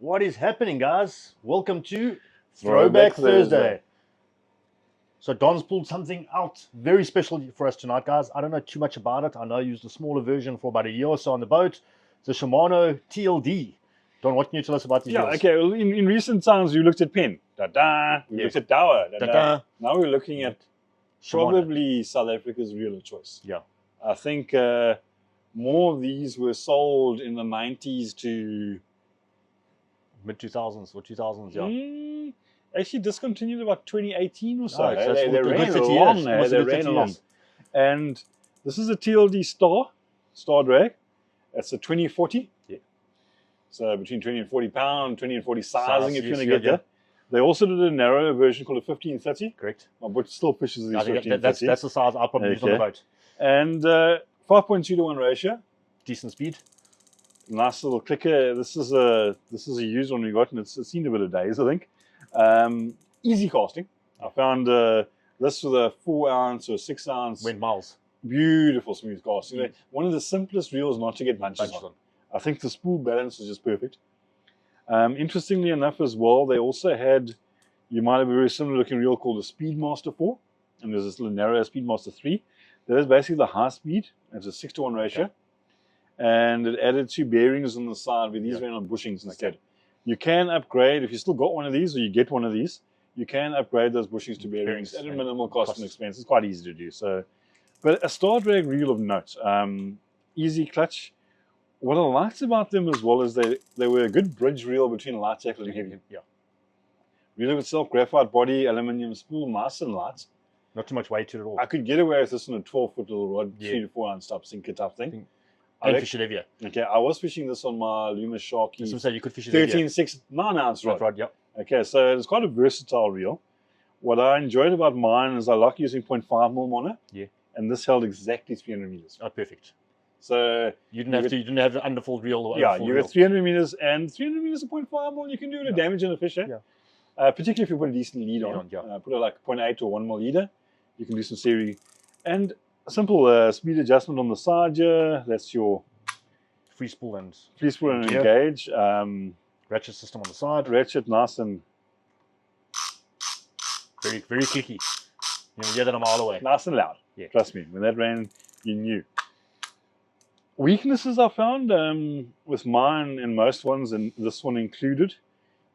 What is happening, guys? Welcome to Throwback Throwback Thursday. Thursday. So Don's pulled something out very special for us tonight, guys. I don't know too much about it. I know I used a smaller version for about a year or so on the boat. It's the Shimano TLD. Don, what can you tell us about these Yeah, reels? okay. Well, in recent times, we looked at Pen. Da-da. We looked at Tower. Da-da. Da-da. Now we're looking at Shimano. probably South Africa's reel of choice. Yeah. I think more of these were sold in the 90s to... Mid-2000s or 2000s, yeah. Actually discontinued about 2018 or so. Oh, so they that's ran good 30 long. years. Almost They a good ran 30 long. years. And this is a TLD Star drag. It's a 2040. Yeah. So between 20 and 40 pound, 20 and 40 sizing Size, if you yes, want to get yeah. that. They also did a narrower version called a 1530. Correct. My boat still fishes these I think 1530. that's the size I'll probably use on the Okay. boat. And 5.2 to 1 ratio. Decent speed. Nice little clicker. This is a used one we got, and it's seen a bit of days, I think. Easy casting. I found this with a 4 ounce or 6 ounce. Went miles. Beautiful smooth casting. One of the simplest reels not to get bunches on. I think the spool balance is just perfect. Interestingly enough as well, they also had, you might have a very similar looking reel called the Speedmaster 4, and there's this little narrow Speedmaster 3. That is basically the high speed. It's a 6 to 1 ratio. Okay. And it added 2 bearings on the side, but these ran on bushings instead. You can upgrade, if you still got one of these, or you get one of these, you can upgrade those bushings to bearings at a minimal cost and expense. It's quite easy to do. So, but a Star drag reel of note. Easy clutch. What I liked about them as well is they were a good bridge reel between light tackle and heavy. Yeah. Reel of itself, graphite body, aluminium spool, nice and light. Not too much weight to it at all. I could get away with this on a 12-foot little rod, Yeah. 3 to 4 ounce top sinker type thing. And fish it heavier. Okay, I was fishing this on my Luma Sharky. So you could fish it heavier. 13, 6, 9 ounce rod. Rod, yep. Okay, so it's quite a versatile reel. What I enjoyed about mine is I like using 0.5mm mono. Yeah. And this held exactly 300 meters. Oh, perfect. So you didn't have the underfold reel or yeah, overfold you reel. got 300 meters and 300 meters of 0.5mm. You can do it a damage in a fish, eh? Yeah. Particularly if you put a decent lead on. Put it like 0.8 or 1mm leader. You can do some series. And a simple speed adjustment on the side here. That's your free spool and engage. Ratchet system on the side. Ratchet, nice and very, very clicky. You hear that a mile away. Nice and loud. Yeah. Trust me, when that ran, you knew. Weaknesses I found with mine and most ones, and this one included,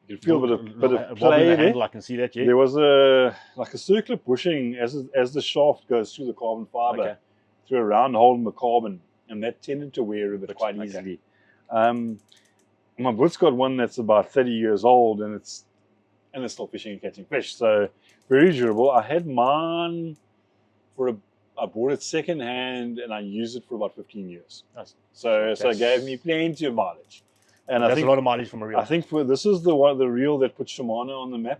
you can feel a bit of play there. Handle, I can see that, yeah. There was a circular bushing as the shaft goes through the carbon fiber, through a round hole in the carbon, and that tended to wear a bit quite easily. My boat's got one that's about 30 years old, and it's still fishing and catching fish, so very durable. I had mine I bought it second hand, and I used it for about 15 years. So it gave me plenty of mileage. And that's a lot of mileage from a reel. I think this is the reel that put Shimano on the map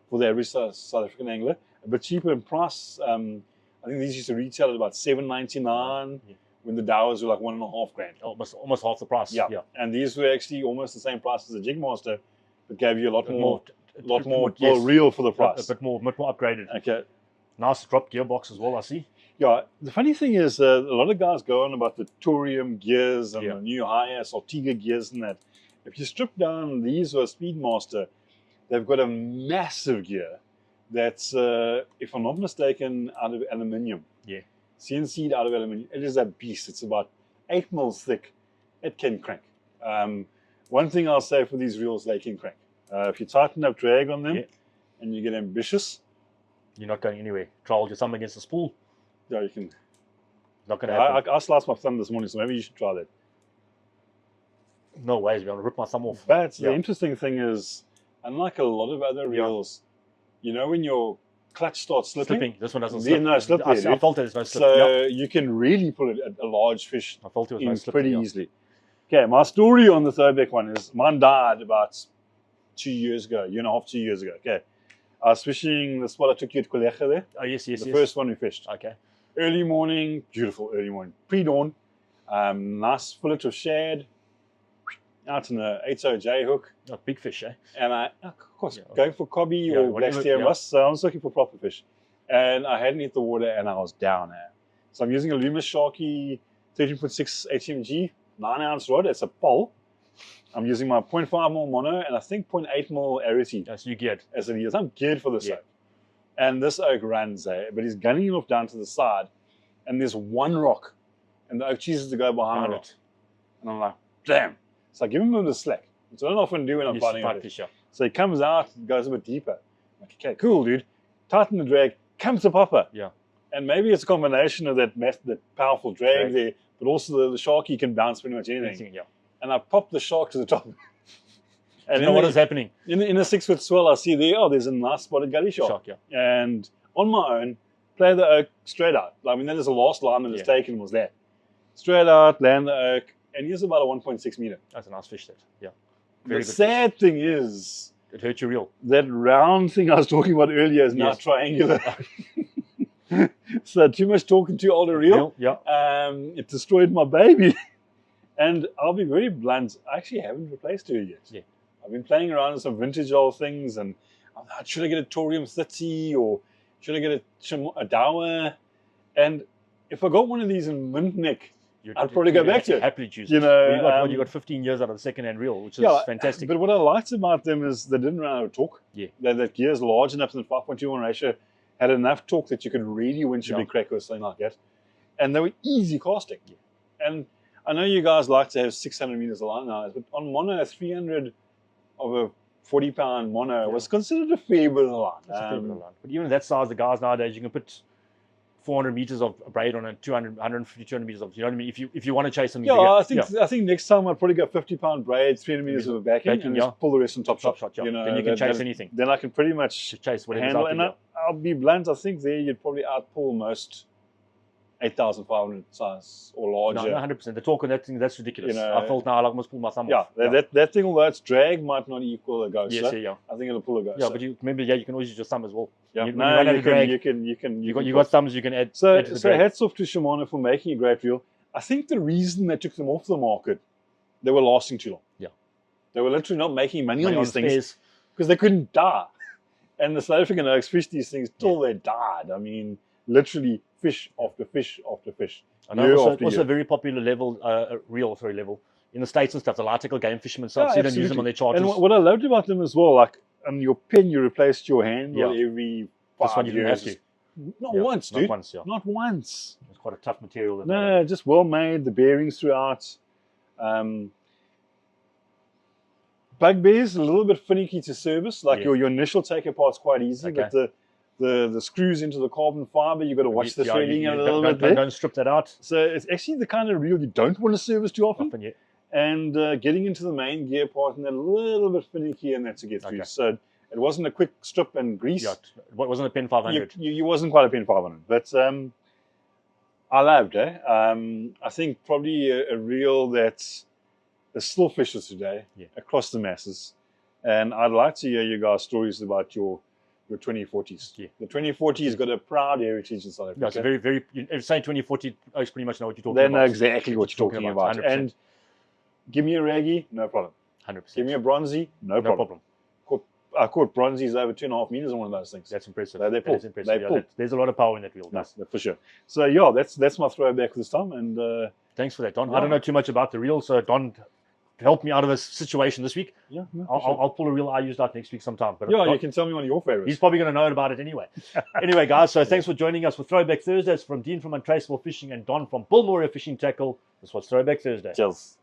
for the average South African angler. A bit cheaper in price. I think these used to retail at about $7.99 when the Dowers were like $1.5 grand. Almost half the price. Yeah. And these were actually almost the same price as the Jigmaster, but gave you a lot more reel for the price. A bit more upgraded. Okay. Nice drop gearbox as well, I see. Yeah, the funny thing is a lot of guys go on about the Torium gears and the new Hiace Ortega gears and that. If you strip down these or Speedmaster, they've got a massive gear that's, if I'm not mistaken, out of aluminium. Yeah. CNC'd out of aluminium. It is a beast. It's about 8 mils thick. It can crank. One thing I'll say for these reels, they can crank. If you tighten up drag on them and you get ambitious, you're not going anywhere. Try hold your thumb against the spool. Yeah, you can. Not going to happen. I sliced my thumb this morning, so maybe you should try that. No ways, I'm going to rip my thumb off. But the interesting thing is, unlike a lot of other reels, you know when your clutch starts slipping? This one doesn't slip. No, slip there, I felt it, there's no slip. So you can really pull it at a large fish pretty easily. Okay, my story on the Throwback one is, mine died about 2 years ago, year and a half, 2 years ago. Okay. I was fishing the spot I took you at Kolecha there. Oh, yes. The first one we fished. Okay. Early morning, beautiful early morning. Pre-dawn, nice fillet of shad, out in an 80J hook. Oh, big fish, eh? And of course, going for cobby or black steer musk, so I was looking for proper fish. And I hadn't hit the water and I was down there. So I'm using a Luma Sharky 13.6 HMG, 9 ounce rod. It's a pole. I'm using my 0.5mm mono and I think 0.8mm Arity Yeah, so you geared. as it is. I'm geared for this Yeah. oak. And this oak runs, but he's gunning off down to the side, and there's one rock, and the oak chooses to go behind it. And I'm like, damn. So I give him a bit of slack, which I don't often do when I'm fighting a fish. Yeah. So he comes out, goes a bit deeper. I'm like, okay, cool, dude. Tighten the drag, comes to popper. Yeah. And maybe it's a combination of that powerful drag there, but also the sharky can bounce pretty much anything. Yeah. And I pop the shark to the top. And you know what is happening? In a 6-foot swell, I see there's a nice spotted gully shark. Yeah. And on my own, play the oak straight out. I mean, that is the last line that was taken was that. Straight out, land the oak, and he's about a 1.6 meter. That's a nice fish set. Yeah. The sad thing is, it hurt your reel. that round thing I was talking about earlier is now triangular. So too much talking to older reel. Yeah. It destroyed my baby. And I'll be very blunt, I actually haven't replaced her yet. Yeah. I've been playing around with some vintage old things, and should I get a Torium 30 or should I get a Dower? And if I got one of these in mint neck, I'd probably go back to it. Happily choose. You know, you got 15 years out of the second-hand reel, which is fantastic. But what I liked about them is they didn't run out of torque. Yeah. That gear's large enough in the 5.21 ratio, had enough torque that you could really winch a big crack or something like that. And they were easy casting. Yeah. And I know you guys like to have 600 meters of line now, but on mono, 300 of a 40-pound mono was considered a fair bit of line. That's a fair bit of line. But even that size, the guys nowadays, you can put 400 meters of braid on and 150, 200 meters of, you know what I mean? If you want to chase something bigger. I think next time I'd probably go 50-pound braid, 300 meters of a backing, and just pull the rest on top shot. You know, then you can chase anything. Then I can pretty much chase whatever's handle. out And there. I'll be blunt, I think there you'd probably outpull most 8,500 size or larger. No, 100%. The torque on that thing, that's ridiculous. You know, I felt now I almost pulled my thumb off. That thing, although its drag might not equal a ghost. Yes, I think it'll pull a ghost. Yeah, but you remember, you can always use your thumb as well. Yeah, you can. got thumbs you can add. So hats off to Shimano for making a great reel. I think the reason they took them off the market, they were lasting too long. Yeah. They were literally not making money on these things because they couldn't die. And the South African oaks fished these things till they died. I mean, literally fish after fish after fish. I know also a very popular reel in the States and stuff. The Arcticle game fishermen see them use them on their charters. And what I loved about them as well, like on your pen, you replaced your handle every 5 years. Not once, dude. Not once. It's quite a tough material. No, just well made. The bearings throughout. Bugbears a little bit finicky to service. Like your initial take apart's quite easy, but the screws into the carbon fiber, you've got to watch the threading a little bit. Don't strip that out. So it's actually the kind of reel you don't want to service too often. And getting into the main gear part and then a little bit finicky and that to get through. So it wasn't a quick strip and grease. Yeah, it wasn't a Pen 500. You wasn't quite a Pen 500, but I loved it. I think probably a reel that is still fishes today across the masses. And I'd like to hear you guys' stories about your 2040s. Yeah. The 2040s got a proud heritage in South Africa. Yeah, it's a very, very. If you say 2040, I pretty much know what you're talking about. They know exactly what you're talking about. 100%. And give me a raggy, no problem. 100%. Give me a bronzy, no problem. I caught bronzies over 2.5 meters on one of those things. That's impressive. They pull. There's a lot of power in that reel. No, for sure. So yeah, that's my throwback this time. And thanks for that, Don. I don't know too much about the reel, so Don helped me out of a situation this week. Yeah, I'll pull a reel I used out next week sometime. But you can tell me one of your favorites. He's probably going to know about it anyway. Anyway, guys, so thanks for joining us for Throwback Thursdays from Dean from Untraceable Fishing and Don from Bullmore Fishing Tackle. This was Throwback Thursday. Cheers.